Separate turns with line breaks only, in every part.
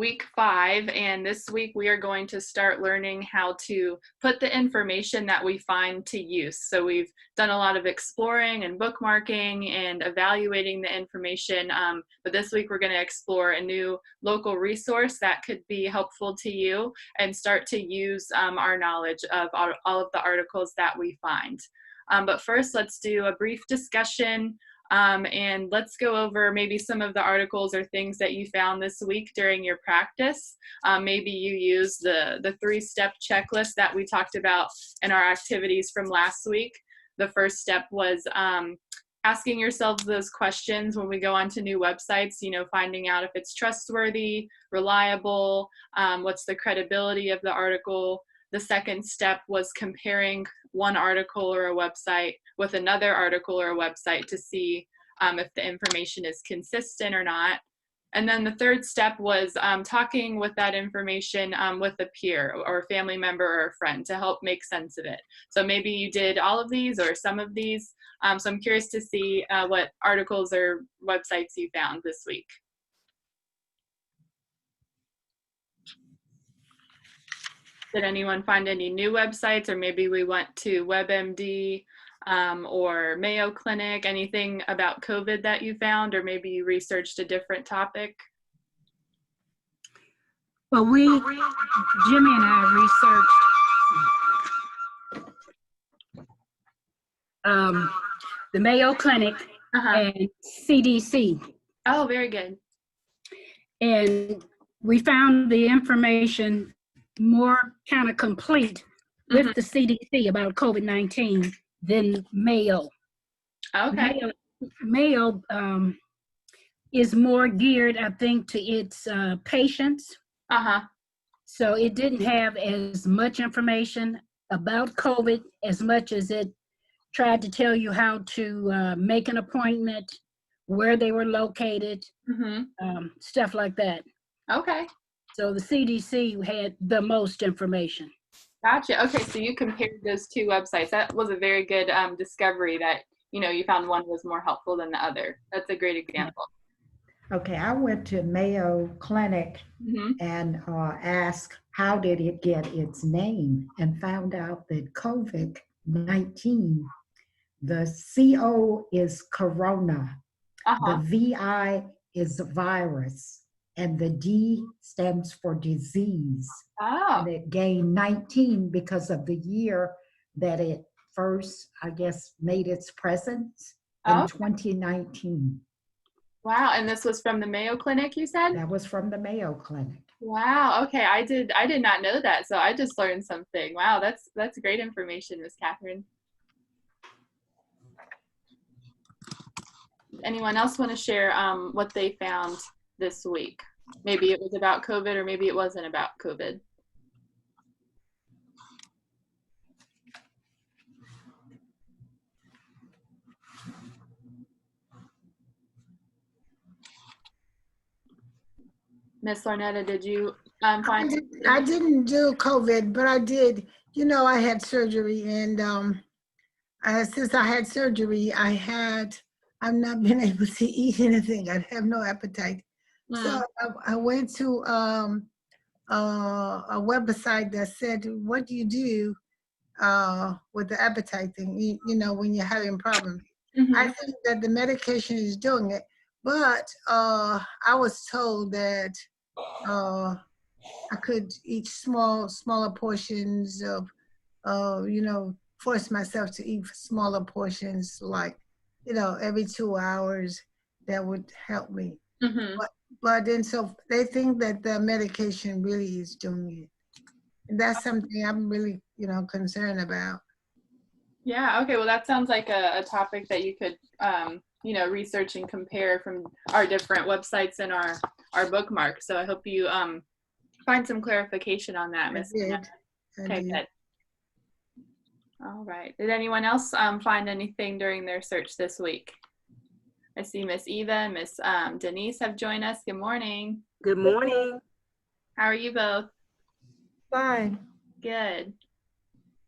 week 5, and this week we are going to start learning how to put the information that we find to use. So we've done a lot of exploring and bookmarking and evaluating the information, but this week we're going to explore a new local resource that could be helpful to you and start to use our knowledge of all of the articles that we find. But first, let's do a brief discussion. And let's go over maybe some of the articles or things that you found this week during your practice. Maybe you use the 3-step checklist that we talked about in our activities from last week. The first step was asking yourselves those questions when we go onto new websites, finding out if it's trustworthy, reliable, what's the credibility of the article. The second step was comparing one article or a website with another article or a website to see if the information is consistent or not. And then the third step was talking with that information with a peer or a family member or a friend to help make sense of it. So maybe you did all of these or some of these. So I'm curious to see what articles or websites you found this week. Did anyone find any new websites, or maybe we went to WebMD or Mayo Clinic, anything about COVID that you found, or maybe you researched a different topic?
Well, Jimmy and I researched the Mayo Clinic and CDC.
Oh, very good.
And we found the information more kind of complete with the CDC about COVID-19 than Mayo.
Okay.
Mayo is more geared, I think, to its patients. So it didn't have as much information about COVID as much as it tried to tell you how to make an appointment, where they were located, stuff like that.
Okay.
So the CDC had the most information.
Gotcha. Okay, so you compared those two websites. That was a very good discovery that, you found one was more helpful than the other. That's a great example.
Okay, I went to Mayo Clinic and asked how did it get its name, and found out that COVID-19, the CO is corona, the VI is virus, and the D stands for disease. And it gained 19 because of the year that it first, I guess, made its presence in 2019.
Wow, and this was from the Mayo Clinic, you said?
That was from the Mayo Clinic.
Wow, okay, I did not know that, so I just learned something. Wow, that's great information, Ms. Catherine. Anyone else want to share what they found this week? Maybe it was about COVID, or maybe it wasn't about COVID. Miss Larnetta, did you find?
I didn't do COVID, but I did. I had surgery, and since I had surgery, I've not been able to eat anything. I have no appetite. So I went to a website that said, what do you do with the appetite thing, when you're having problems? I think that the medication is doing it, but I was told that I could eat smaller portions of, force myself to eat smaller portions, like, every 2 hours. That would help me. But then, so they think that the medication really is doing it. And that's something I'm really, concerned about.
Yeah, okay, well, that sounds like a topic that you could, research and compare from our different websites and our bookmarks. So I hope you find some clarification on that, Ms. Okay, good. All right. Did anyone else find anything during their search this week? I see Miss Eva and Miss Denise have joined us. Good morning.
Good morning.
How are you both?
Fine.
Good.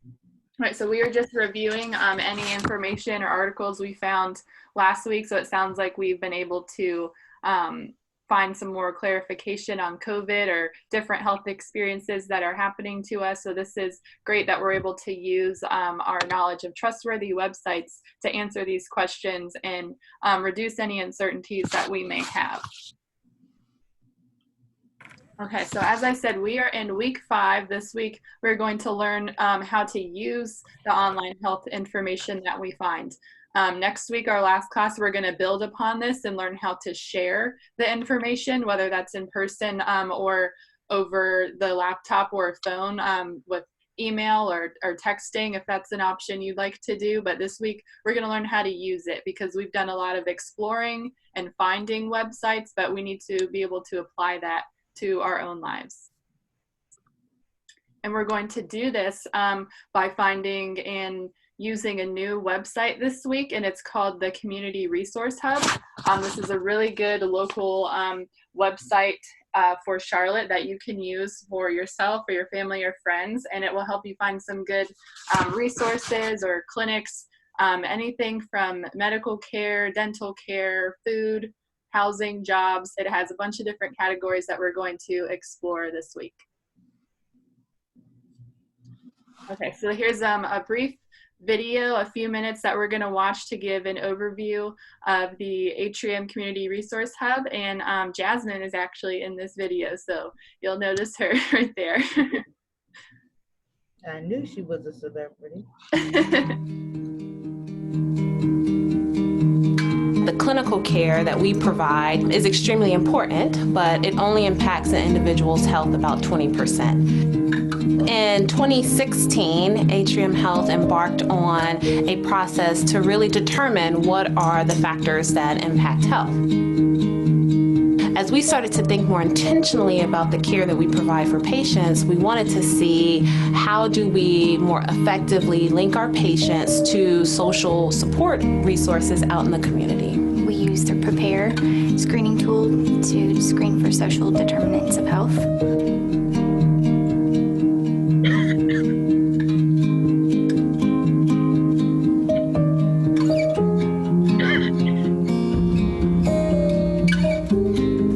All right, so we were just reviewing any information or articles we found last week. So it sounds like we've been able to find find some more clarification on COVID or different health experiences that are happening to us. So this is great that we're able to use our knowledge of trustworthy websites to answer these questions and reduce any uncertainties that we may have. Okay, so as I said, we are in week 5. This week, we're going to learn how to use the online health information that we find. Next week, our last class, we're going to build upon this and learn how to share the information, whether that's in person or over the laptop or phone with email or texting, if that's an option you'd like to do. But this week, we're going to learn how to use it because we've done a lot of exploring and finding websites, but we need to be able to apply that to our own lives. And we're going to do this by finding and using a new website this week, and it's called the Community Resource Hub. This is a really good local website for Charlotte that you can use for yourself or your family or friends, and it will help you find some good resources or clinics, anything from medical care, dental care, food, housing, jobs. It has a bunch of different categories that we're going to explore this week. Okay, so here's a brief video, a few minutes that we're going to watch to give an overview of the Atrium Community Resource Hub, and Jasmine is actually in this video, so you'll notice her right there.
I knew she was a celebrity.
The clinical care that we provide is extremely important, but it only impacts an individual's health about 20%. In 2016, Atrium Health embarked on a process to really determine what are the factors that impact health. As we started to think more intentionally about the care that we provide for patients, we wanted to see how do we more effectively link our patients to social support resources out in the community.
We use the Prepare screening tool to screen for social determinants of health.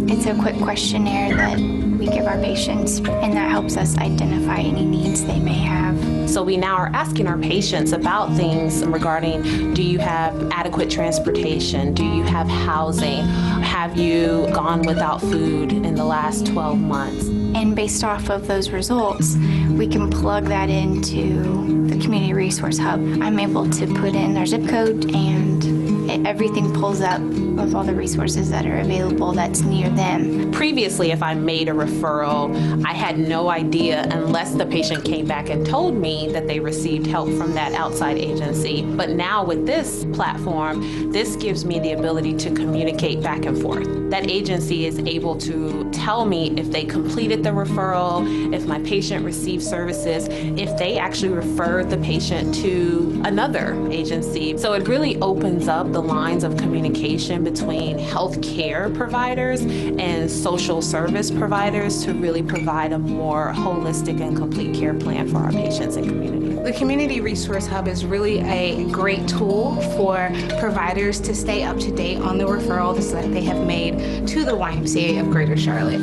It's a quick questionnaire that we give our patients, and that helps us identify any needs they may have.
So we now are asking our patients about things regarding, do you have adequate transportation? Do you have housing? Have you gone without food in the last 12 months?
And based off of those results, we can plug that into the Community Resource Hub. I'm able to put in their zip code, and everything pulls up with all the resources that are available that's near them.
Previously, if I made a referral, I had no idea unless the patient came back and told me that they received help from that outside agency. But now with this platform, this gives me the ability to communicate back and forth. That agency is able to tell me if they completed the referral, if my patient received services, if they actually referred the patient to another agency. So it really opens up the lines of communication between healthcare providers and social service providers to really provide a more holistic and complete care plan for our patients and community.
The Community Resource Hub is really a great tool for providers to stay up to date on the referrals that they have made to the YMCA of Greater Charlotte.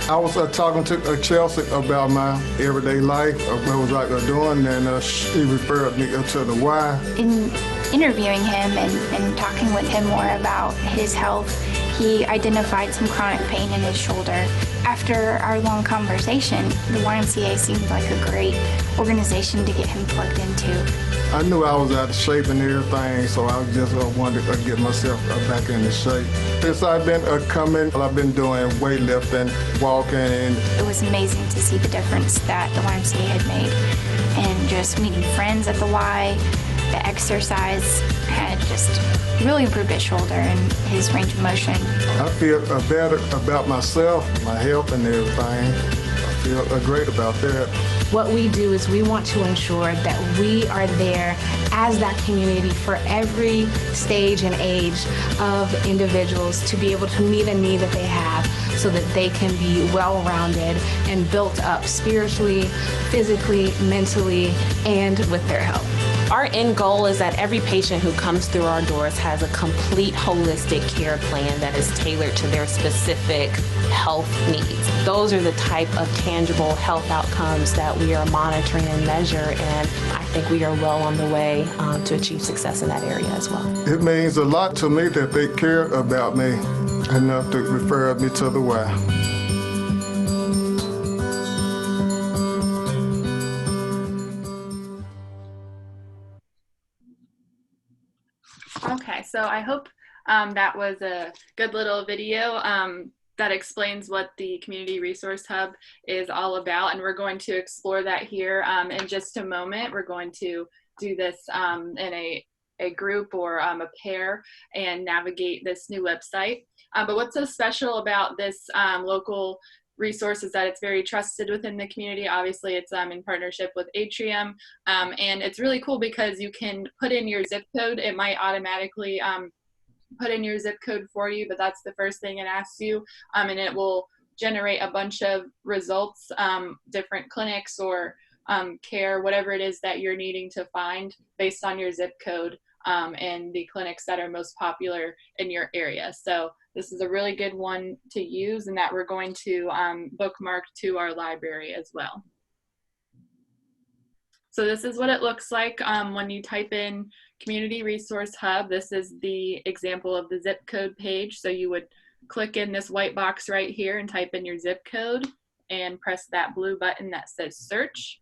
I was talking to Chelsea about my everyday life, what was I doing, and she referred me to the Y.
In interviewing him and talking with him more about his health, he identified some chronic pain in his shoulder. After our long conversation, the YMCA seemed like a great organization to get him plugged into.
I knew I was out of shape and everything, so I just wanted to get myself back into shape. Since I've been coming, I've been doing weightlifting, walking.
It was amazing to see the difference that the YMCA had made. And just meeting friends at the Y, the exercise had just really improved his shoulder and his range of motion.
I feel better about myself, my health and everything. I feel great about that.
What we do is we want to ensure that we are there as that community for every stage and age of individuals to be able to meet a need that they have so that they can be well-rounded and built up spiritually, physically, mentally, and with their health.
Our end goal is that every patient who comes through our doors has a complete holistic care plan that is tailored to their specific health needs. Those are the type of tangible health outcomes that we are monitoring and measure, and I think we are well on the way to achieve success in that area as well.
It means a lot to me that they care about me enough to refer me to the Y.
Okay, so I hope that was a good little video that explains what the Community Resource Hub is all about, and we're going to explore that here in just a moment. We're going to do this in a group or a pair and navigate this new website. But what's so special about this local resource is that it's very trusted within the community. Obviously, it's in partnership with Atrium, and it's really cool because you can put in your zip code. It might automatically put in your zip code for you, but that's the first thing it asks you, and it will generate a bunch of results, different clinics or care, whatever it is that you're needing to find based on your zip code and the clinics that are most popular in your area. So this is a really good one to use, and that we're going to bookmark to our library as well. So this is what it looks like when you type in Community Resource Hub. This is the example of the zip code page. So you would click in this white box right here and type in your zip code and press that blue button that says search.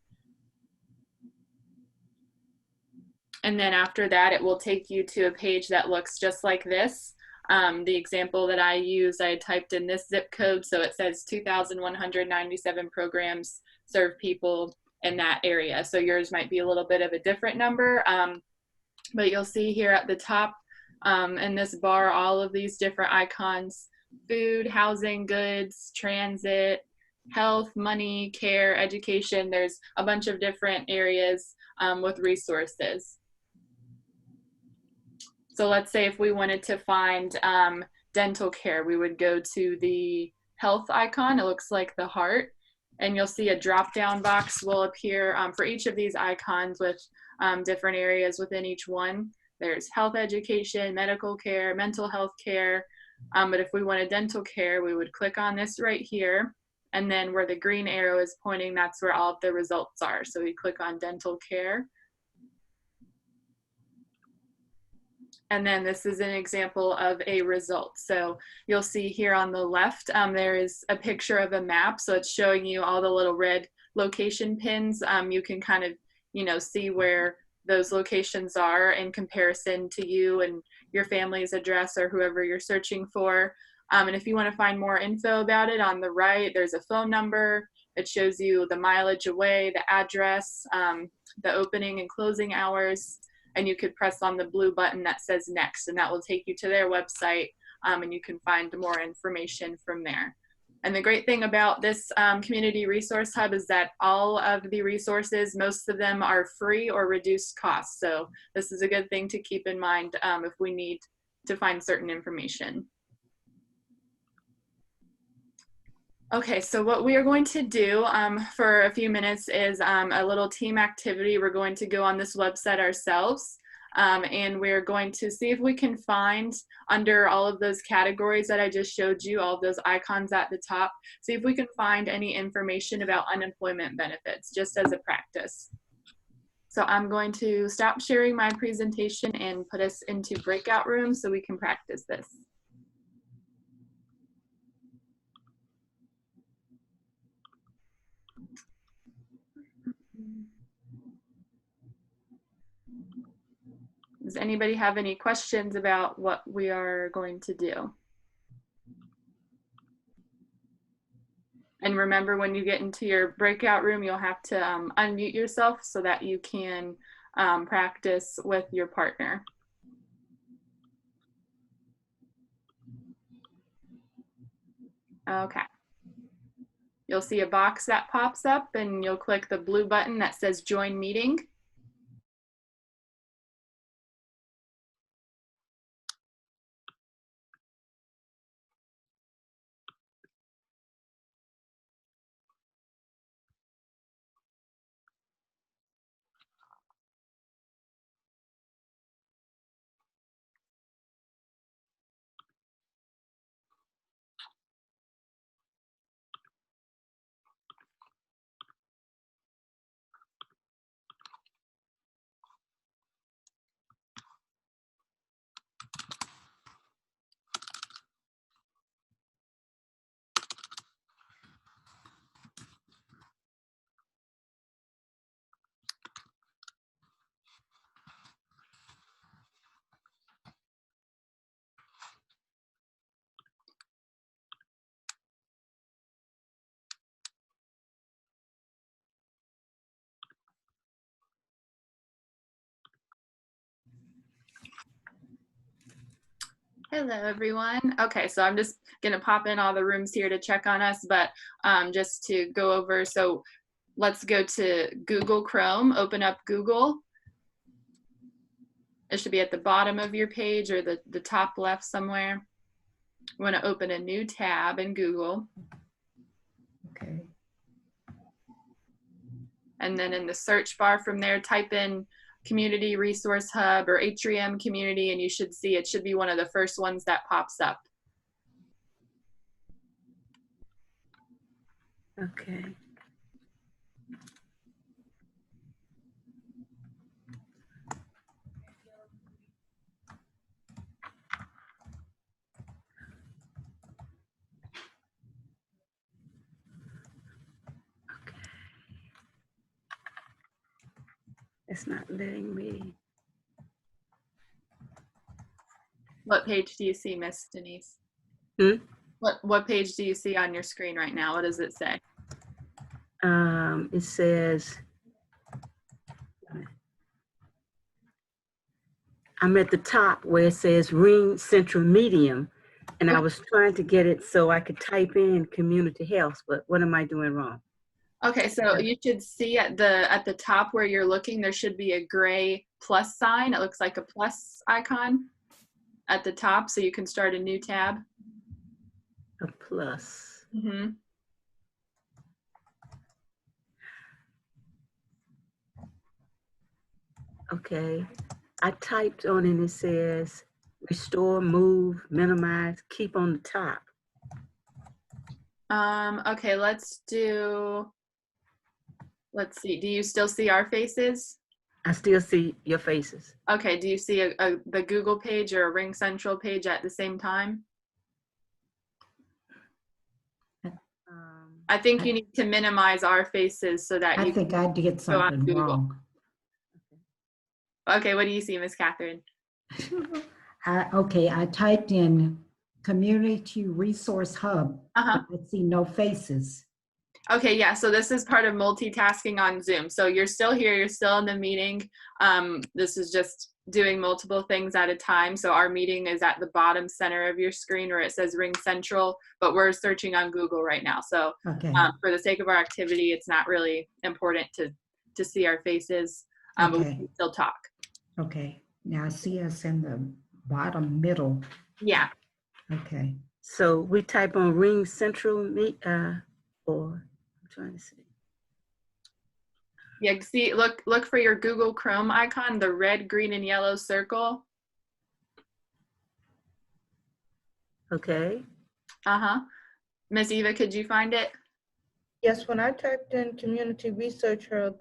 And then after that, it will take you to a page that looks just like this. The example that I used, I typed in this zip code, so it says 2,197 programs serve people in that area. So yours might be a little bit of a different number, but you'll see here at the top in this bar all of these different icons: food, housing, goods, transit, health, money, care, education. There's a bunch of different areas with resources. So let's say if we wanted to find dental care, we would go to the health icon. It looks like the heart, and you'll see a drop-down box will appear for each of these icons with different areas within each one. There's health education, medical care, mental health care. But if we wanted dental care, we would click on this right here, and then where the green arrow is pointing, that's where all of the results are. So we click on dental care. And then this is an example of a result. So you'll see here on the left, there is a picture of a map. So it's showing you all the little red location pins. You can kind of, see where those locations are in comparison to you and your family's address or whoever you're searching for. And if you want to find more info about it, on the right, there's a phone number. It shows you the mileage away, the address, the opening and closing hours. And you could press on the blue button that says next, and that will take you to their website, and you can find more information from there. And the great thing about this Community Resource Hub is that all of the resources, most of them are free or reduced cost. So this is a good thing to keep in mind if we need to find certain information. Okay, so what we are going to do for a few minutes is a little team activity. We're going to go on this website ourselves, and we're going to see if we can find under all of those categories that I just showed you, all of those icons at the top, see if we can find any information about unemployment benefits, just as a practice. So I'm going to stop sharing my presentation and put us into breakout rooms so we can practice this. Does anybody have any questions about what we are going to do? And remember, when you get into your breakout room, you'll have to unmute yourself so that you can practice with your partner. Okay. You'll see a box that pops up, and you'll click the blue button that says Join Meeting. Hello, everyone. Okay, so I'm just going to pop in all the rooms here to check on us, but just to go over, so let's go to Google Chrome, open up Google. It should be at the bottom of your page or the top left somewhere. You want to open a new tab in Google.
Okay.
And then in the search bar from there, type in Community Resource Hub or Atrium Community, and you should see it should be one of the first ones that pops up.
Okay. It's not letting me.
What page do you see, Miss Denise? What page do you see on your screen right now? What does it say?
It says, I'm at the top where it says Ring Central Medium, and I was trying to get it so I could type in community health, but what am I doing wrong?
Okay, so you should see at the top where you're looking, there should be a gray plus sign. It looks like a plus icon at the top, so you can start a new tab.
A plus.
Mm-hmm.
Okay, I typed on it and it says restore, move, minimize, keep on the top.
Okay, let's see. Do you still see our faces?
I still see your faces.
Okay, do you see the Google page or a Ring Central page at the same time? I think you need to minimize our faces so that
I think I did something wrong.
Okay, what do you see, Miss Catherine?
Okay, I typed in Community Resource Hub. I see no faces.
Okay, yeah, so this is part of multitasking on Zoom. So you're still here, you're still in the meeting. This is just doing multiple things at a time. So our meeting is at the bottom center of your screen where it says Ring Central, but we're searching on Google right now. So for the sake of our activity, it's not really important to see our faces, but we can still talk.
Okay, now I see us in the bottom middle.
Yeah.
Okay.
So we type on Ring Central or I'm trying to see.
Yeah, see, look for your Google Chrome icon, the red, green, and yellow circle.
Okay.
Miss Eva, could you find it?
Yes, when I typed in Community Research Hub,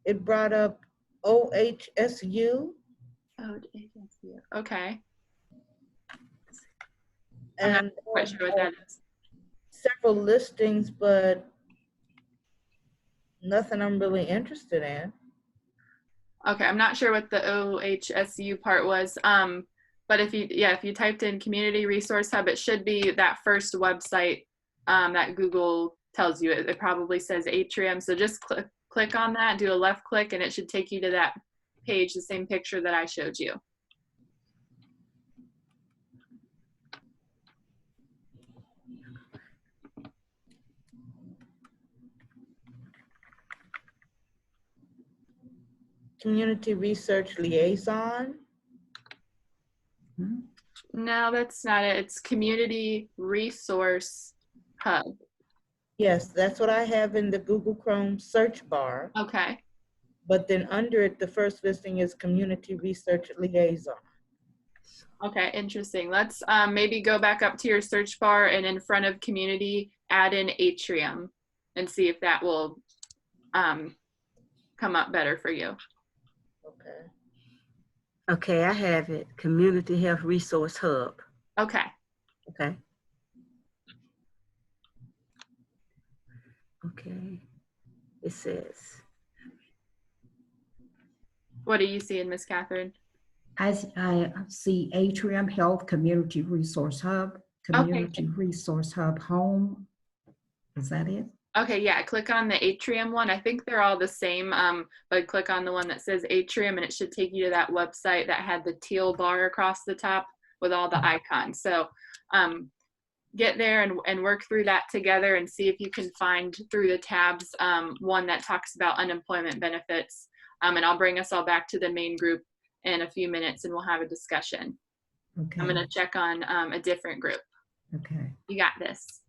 it brought up OHSU.
OHSU, okay.
And
I'm not quite sure what that is.
Several listings, but nothing I'm really interested in.
Okay, I'm not sure what the OHSU part was. But if you typed in Community Resource Hub, it should be that first website that Google tells you. It probably says Atrium. So just click on that, do a left click, and it should take you to that page, the same picture that I showed you.
Community Research Liaison.
No, that's not it. It's Community Resource Hub.
Yes, that's what I have in the Google Chrome search bar.
Okay.
But then under it, the first listing is Community Research Liaison.
Okay, interesting. Let's maybe go back up to your search bar and in front of community, add in Atrium and see if that will come up better for you.
Okay.
Okay, I have it. Community Health Resource Hub.
Okay.
Okay. Okay. It says.
What are you seeing, Miss Catherine?
I see Atrium Health Community Resource Hub, Community Resource Hub Home. Is that it?
Okay, yeah, click on the Atrium one. I think they're all the same, but click on the one that says Atrium and it should take you to that website that had the teal bar across the top with all the icons. So get there and work through that together and see if you can find through the tabs one that talks about unemployment benefits. And I'll bring us all back to the main group in a few minutes and we'll have a discussion.
Okay.
I'm going to check on a different group.
Okay.
You got this.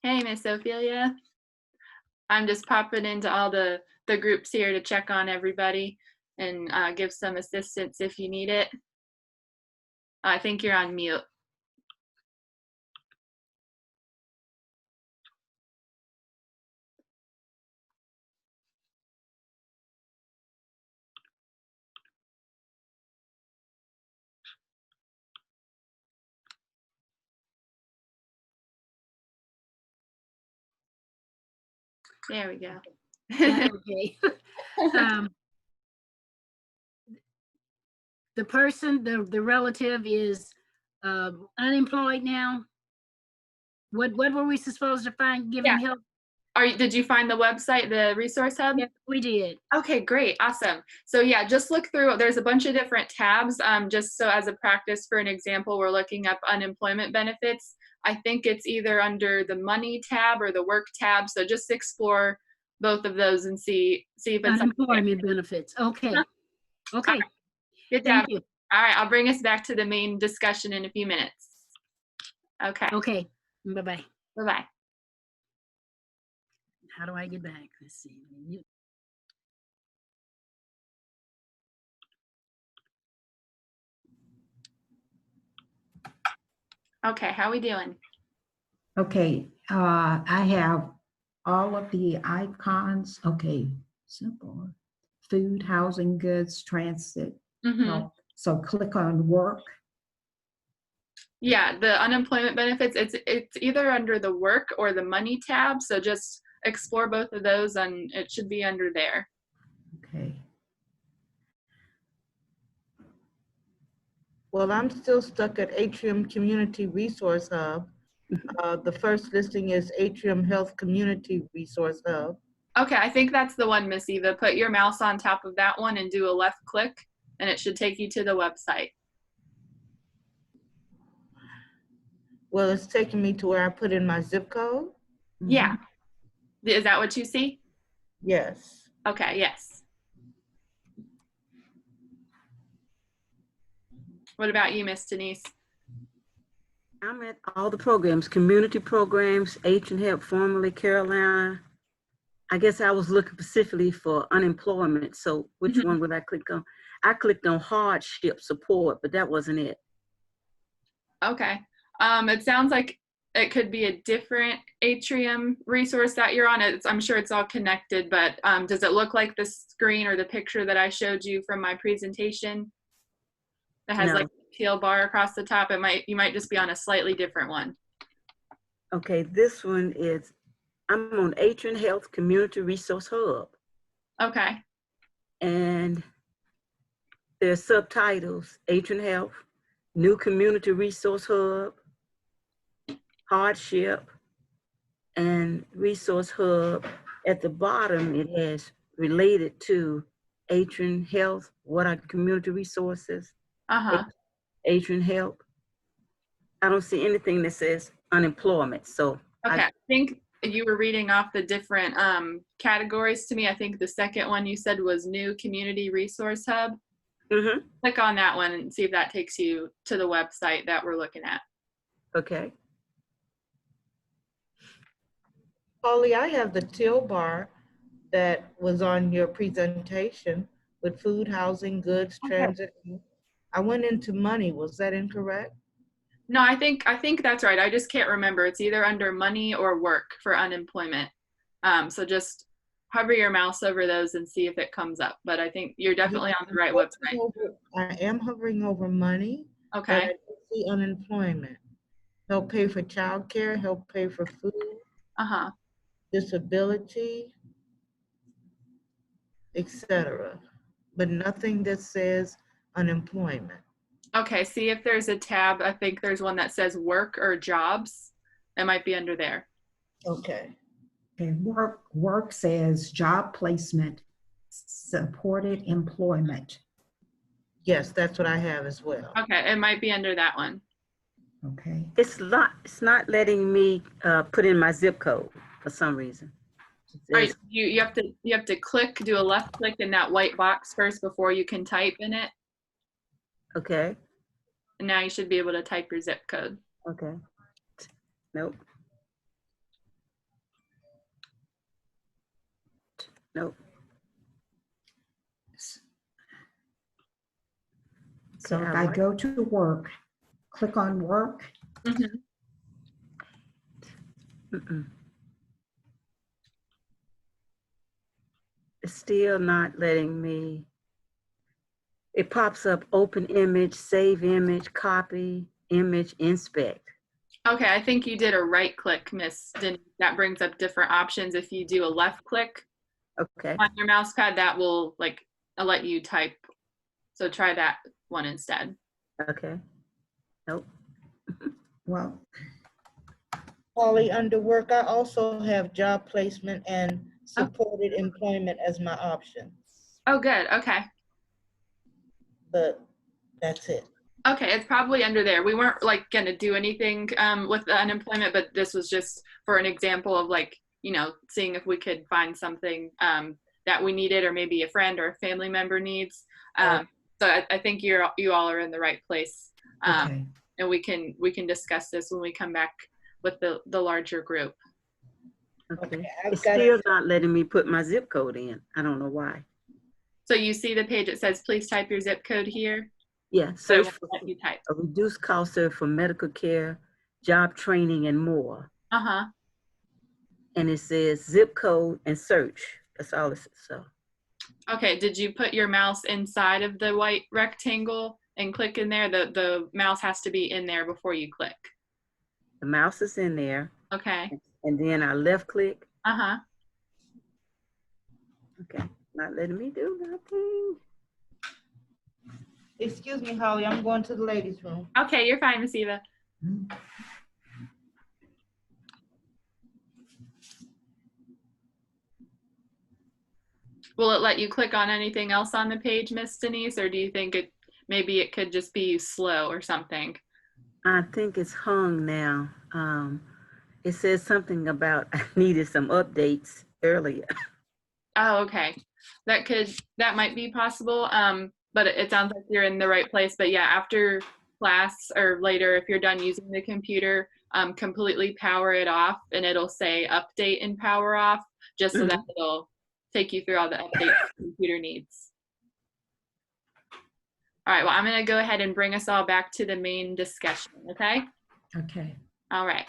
Hey, Miss Ophelia. I'm just popping into all the groups here to check on everybody and give some assistance if you need it. I think you're on mute. There we go.
Okay. The person, the relative is unemployed now. What were we supposed to find, give him help?
Did you find the website, the resource hub?
Yes, we did.
Okay, great, awesome. So yeah, just look through, there's a bunch of different tabs. Just so as a practice, for an example, we're looking up unemployment benefits. I think it's either under the money tab or the work tab. So just explore both of those and see if it's
unemployment benefits. Okay. Okay.
Right. Good job. Thank you. All right, I'll bring us back to the main discussion in a few minutes. Okay.
Okay. Bye-bye.
Bye-bye.
How do I get back? Let's see.
Okay, how we doing?
Okay, I have all of the icons. Okay, simple. Food, housing, goods, transit.
Mm-hmm.
So click on work.
Yeah, the unemployment benefits, it's either under the work or the money tab. So just explore both of those and it should be under there.
Okay.
Well, I'm still stuck at Atrium Community Resource Hub. The first listing is Atrium Health Community Resource Hub.
Okay, I think that's the one, Miss Eva. Put your mouse on top of that one and do a left click and it should take you to the website.
Well, it's taking me to where I put in my zip code.
Yeah. Is that what you see?
Yes.
Okay, yes. What about you, Miss Denise?
I'm at all the programs, community programs, H&Help, formerly Carolina. I guess I was looking specifically for unemployment. So which one would I click on? I clicked on hardship support, but that wasn't it.
Okay. It sounds like it could be a different Atrium resource that you're on. I'm sure it's all connected, but does it look like the screen or the picture that I showed you from my presentation? That has like a teal bar across the top. You might just be on a slightly different one.
Okay, this one is, I'm on Atrium Health Community Resource Hub.
Okay.
And there's subtitles, Atrium Health, New Community Resource Hub, Hardship, and Resource Hub. At the bottom, it has related to Atrium Health, what are community resources? Atrium Help. I don't see anything that says unemployment. So
okay, I think you were reading off the different categories to me. I think the second one you said was New Community Resource Hub. Click on that one and see if that takes you to the website that we're looking at.
Okay.
Holly, I have the teal bar that was on your presentation with food, housing, goods, transit. I went into money. Was that incorrect?
No, I think that's right. I just can't remember. It's either under money or work for unemployment. So just hover your mouse over those and see if it comes up. But I think you're definitely on the right website.
I am hovering over money.
Okay.
But I see unemployment. Help pay for childcare, help pay for food. Disability, etc. But nothing that says unemployment.
Okay, see if there's a tab. I think there's one that says work or jobs. It might be under there.
Okay.
Okay, work says job placement. supported employment.
Yes, that's what I have as well.
Okay, it might be under that one.
Okay.
It's not letting me put in my zip code for some reason.
Right, you have to click, do a left click in that white box first before you can type in it.
Okay.
And now you should be able to type your zip code.
Okay. Nope. Nope.
So if I go to work, click on work.
Mm-hmm.
It's still not letting me. It pops up open image, save image, copy, image, inspect.
Okay, I think you did a right click, Miss Denise. That brings up different options. If you do a left click on your mouse pad, that will let you type. So try that one instead.
Okay. Nope.
Well,
Holly, under work, I also have job placement and supported employment as my option.
Oh, good. Okay.
But that's it.
Okay, it's probably under there. We weren't going to do anything with the unemployment, but this was just for an example of seeing if we could find something that we needed, or maybe a friend or a family member needs. So I think you all are in the right place.
okay.
And we can discuss this when we come back with the larger group.
Okay. It's still not letting me put my zip code in. I don't know why.
So you see the page that says, please type your zip code here?
Yeah,
So
search for
let you type.
a reduced cost service for medical care, job training, and more.
Uh-huh.
And it says zip code and search. That's all it says. So.
Okay, did you put your mouse inside of the white rectangle and click in there? The mouse has to be in there before you click.
The mouse is in there.
Okay.
And then I left click.
Uh-huh.
Okay, not letting me do nothing.
Excuse me, Holly, I'm going to the ladies' room.
Okay, you're fine, Miss Eva. Will it let you click on anything else on the page, Miss Denise, or do you think maybe it could just be slow or something?
I think it's hung now. It says something about I needed some updates earlier.
Oh, okay. That might be possible. But it sounds like you're in the right place. But yeah, after class or later, if you're done using the computer, completely power it off, and it'll say update and power off, just so that it'll take you through all the updates the computer needs. All right, well, I'm gonna go ahead and bring us all back to the main discussion, okay?
Okay.
All right.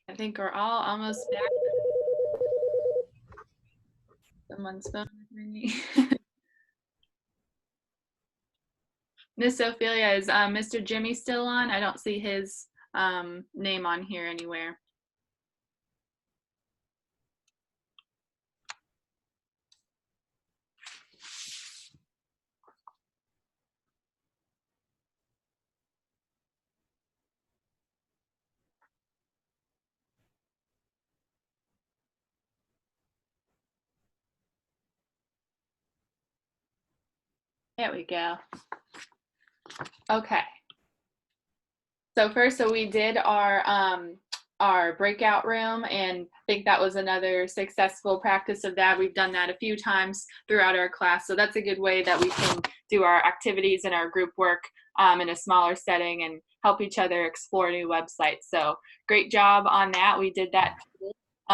I think we're all almost back. Someone's phone is ringing. Miss Ophelia, is Mr. Jimmy still on? I don't see his name on here anywhere. There we go. Okay. So first, we did our breakout room, and I think that was another successful practice of that. We've done that a few times throughout our class, so that's a good way that we can do our activities and our group work in a smaller setting and help each other explore new websites. So great job on that. We did that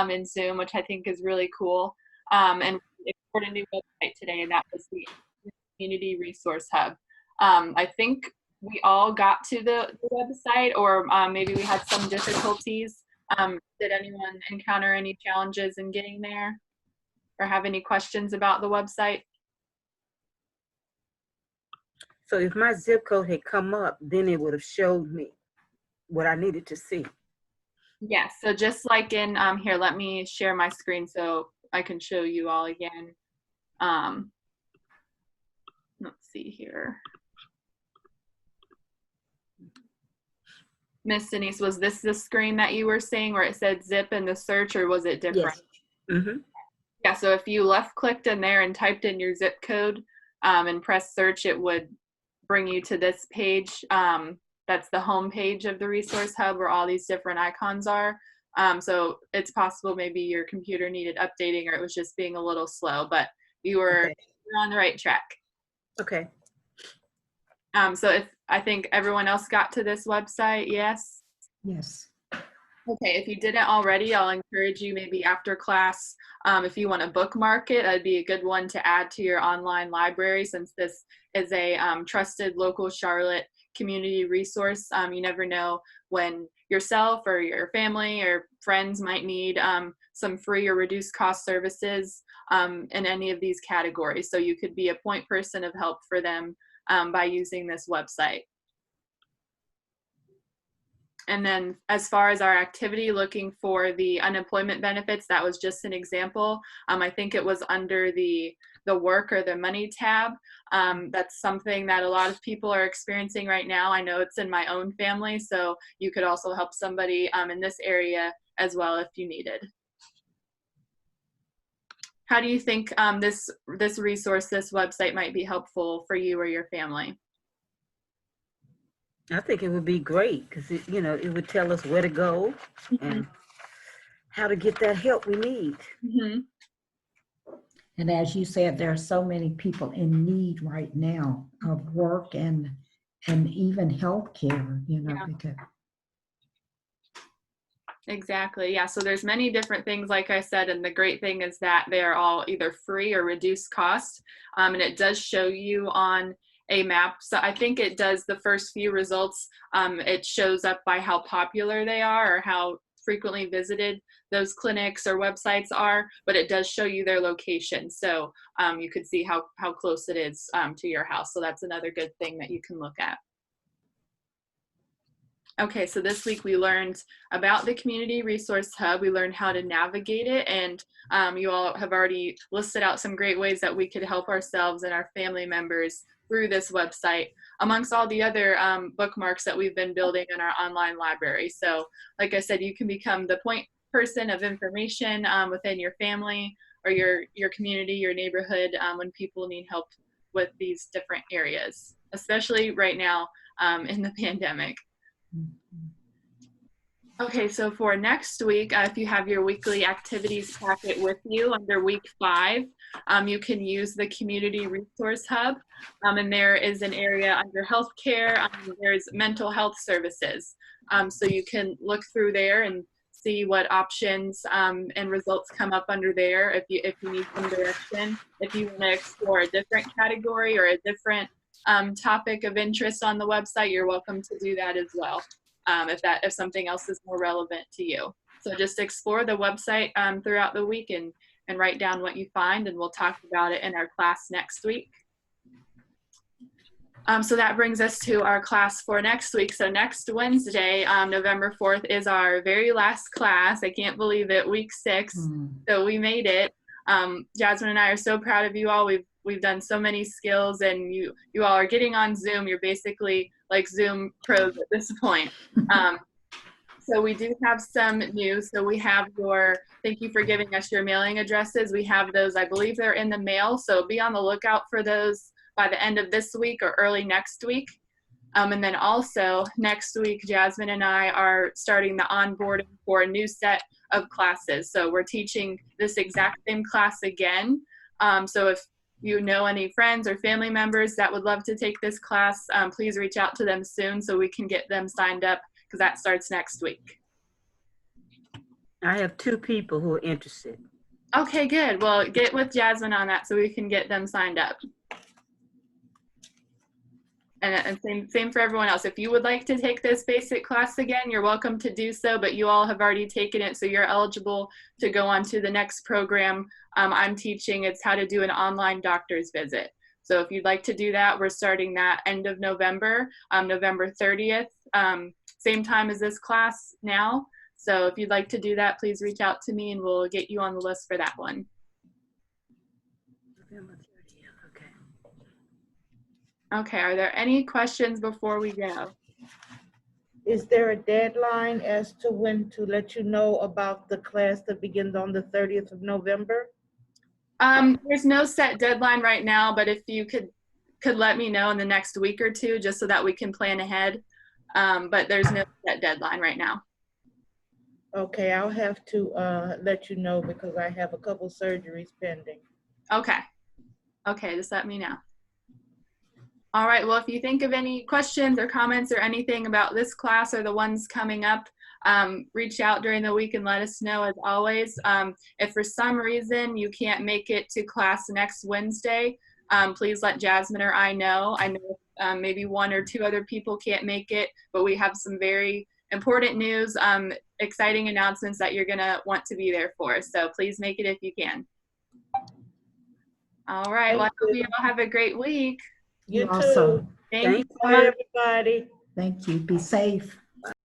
in Zoom, which I think is really cool. And we explored a new website today, and that was the Community Resource Hub. I think we all got to the website, or maybe we had some difficulties. Did anyone encounter any challenges in getting there or have any questions about the website?
So if my zip code had come up, then it would have showed me what I needed to see.
Yes, so just like in here, let me share my screen so I can show you all again. Let's see here. Miss Denise, was this the screen that you were seeing where it said zip in the search, or was it different?
Yes. Mm-hmm.
Yeah, so if you left clicked in there and typed in your zip code and pressed search, it would bring you to this page. That's the home page of the Resource Hub where all these different icons are. So it's possible maybe your computer needed updating or it was just being a little slow, but you were on the right track.
Okay.
So if I think everyone else got to this website, yes?
Yes.
Okay, if you didn't already, I'll encourage you maybe after class, if you want to bookmark it, that'd be a good one to add to your online library since this is a trusted local Charlotte community resource. You never know when yourself or your family or friends might need some free or reduced cost services in any of these categories. So you could be a point person of help for them by using this website. And then as far as our activity looking for the unemployment benefits, that was just an example. I think it was under the work or the money tab. That's something that a lot of people are experiencing right now. I know it's in my own family, so you could also help somebody in this area as well if you needed. How do you think this resource, this website might be helpful for you or your family?
I think it would be great because it would tell us where to go and how to get that help we need.
And as you said, there are so many people in need right now of work and even health care, because.
Exactly. Yeah. So there's many different things, like I said, and the great thing is that they're all either free or reduced cost. And it does show you on a map. So I think it does the first few results. It shows up by how popular they are or how frequently visited those clinics or websites are, but it does show you their location. So you could see how close it is to your house. So that's another good thing that you can look at. Okay, so this week we learned about the Community Resource Hub. We learned how to navigate it, and you all have already listed out some great ways that we could help ourselves and our family members through this website, amongst all the other bookmarks that we've been building in our online library. So like I said, you can become the point person of information within your family or your community, your neighborhood, when people need help with these different areas, especially right now in the pandemic. Okay, so for next week, if you have your weekly activities packet with you under week 5, you can use the Community Resource Hub, and there is an area under healthcare. There's mental health services, so you can look through there and see what options and results come up under there if you need some direction. If you want to explore a different category or a different topic of interest on the website, you're welcome to do that as well, if something else is more relevant to you. So just explore the website throughout the week and write down what you find, and we'll talk about it in our class next week. So that brings us to our class for next week. So next Wednesday, November 4th, is our very last class. I can't believe it, week 6. So we made it. Jasmine and I are so proud of you all. We've done so many skills, and you all are getting on Zoom. You're basically like Zoom pros at this point. So we do have some news. So we have thank you for giving us your mailing addresses. We have those, I believe they're in the mail. So be on the lookout for those by the end of this week or early next week. And then also next week, Jasmine and I are starting the onboarding for a new set of classes. So we're teaching this exact same class again. So if you know any friends or family members that would love to take this class, please reach out to them soon so we can get them signed up, because that starts next week.
I have 2 people who are interested.
Okay, good. Well, get with Jasmine on that so we can get them signed up. And same for everyone else. If you would like to take this basic class again, you're welcome to do so, but you all have already taken it, so you're eligible to go on to the next program I'm teaching. It's how to do an online doctor's visit. So if you'd like to do that, we're starting that end of November, November 30th, same time as this class now. So if you'd like to do that, please reach out to me and we'll get you on the list for that one. Okay, are there any questions before we go?
Is there a deadline as to when to let you know about the class that begins on the 30th of November?
There's no set deadline right now, but if you could let me know in the next week or two, just so that we can plan ahead. But there's no set deadline right now.
Okay, I'll have to let you know because I have a couple surgeries pending.
Okay. Okay, just let me know. All right, well, if you think of any questions or comments or anything about this class or the ones coming up, reach out during the week and let us know as always. If for some reason you can't make it to class next Wednesday, please let Jasmine or I know. I know maybe one or two other people can't make it, but we have some very important news, exciting announcements that you're gonna want to be there for. So please make it if you can. All right, well, I hope you all have a great week.
You too.
Also.
Thank you.
Bye, everybody.
Thank you. Be safe.